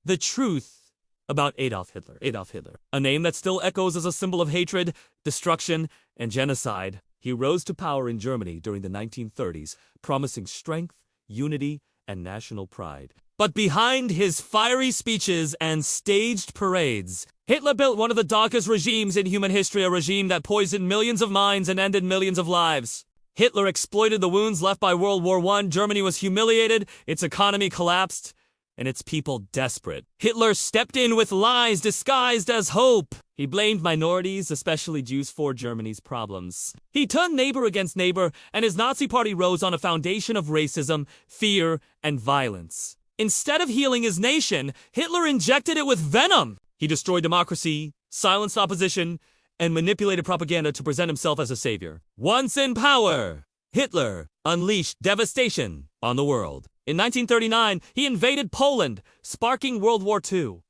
The truth about Adolf Hitler. A name that still echoes as a symbol of hatred, destruction, and genocide. He rose to power in Germany during the 1930s, promising strength, unity, and national pride. But behind his fiery speeches and staged parades, Hitler built one of the darkest regimes in human history, a regime that poisoned millions of minds and ended millions of lives. Hitler exploited the wounds left by World War I. Germany was humiliated, its economy collapsed, and its people desperate. Hitler stepped in with lies disguised as hope. He blamed minorities, especially Jews, for Germany's problems. He turned neighbor against neighbor, and his Nazi party rose on a foundation of racism, fear, and violence. Instead of healing his nation, Hitler injected it with venom. He destroyed democracy, silenced opposition, and manipulated propaganda to present himself as a savior. Once in power, Hitler unleashed devastation on the world. In 1939, he invaded Poland, sparking World War II.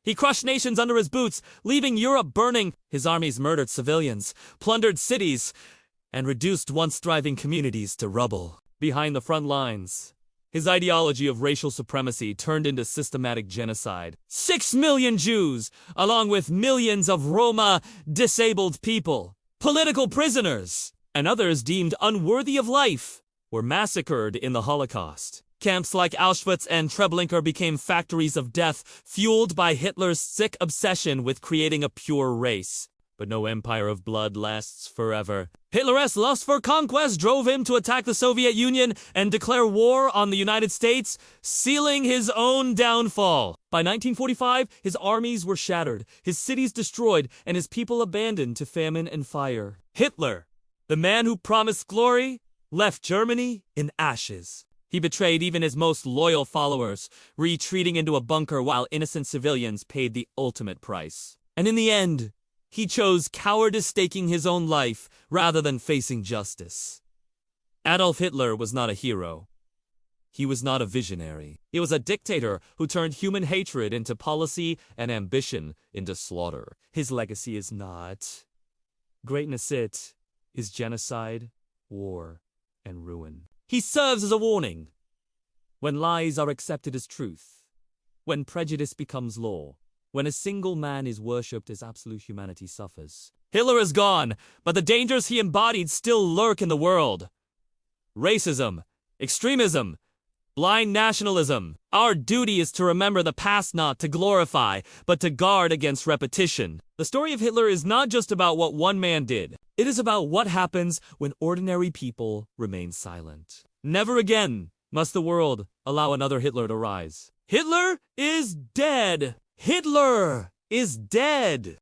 He crushed nations under his boots, leaving Europe burning. His armies murdered civilians, plundered cities, and reduced once thriving communities to rubble. Behind the front lines, his ideology of racial supremacy turned into systematic genocide. 6 million Jews, along with millions of Roma, disabled people, political prisoners, and others deemed unworthy of life, were massacred in the Holocaust. Camps like Auschwitz and Treblinka became factories of death, fueled by Hitler's sick obsession with creating a pure race. But no empire of blood lasts forever. Hitler's lust for conquest drove him to attack the Soviet Union and declare war on the United States, sealing his own downfall. By 1945, his armies were shattered, his cities destroyed, and his people abandoned to famine and fire. Hitler, the man who promised glory, left Germany in ashes. He betrayed even his most loyal followers, retreating into a bunker while innocent civilians paid the ultimate price. And in the end, he chose cowardice, staking his own life rather than facing justice. Adolf Hitler was not a hero. He was not a visionary. He was a dictator who turned human hatred into policy and ambition into slaughter. His legacy is not greatness. It is genocide, war, and ruin. He serves as a warning. When lies are accepted as truth, when prejudice becomes law, when a single man is worshipped as absolute humanity suffers. Hitler is gone, but the dangers he embodied still lurk in the world. Racism, extremism, blind nationalism. Our duty is to remember the past, not to glorify, but to guard against repetition. The story of Hitler is not just about what one man did. It is about what happens when ordinary people remain silent. Never again must the world allow another Hitler to rise. Hitler is dead. Hitler is dead.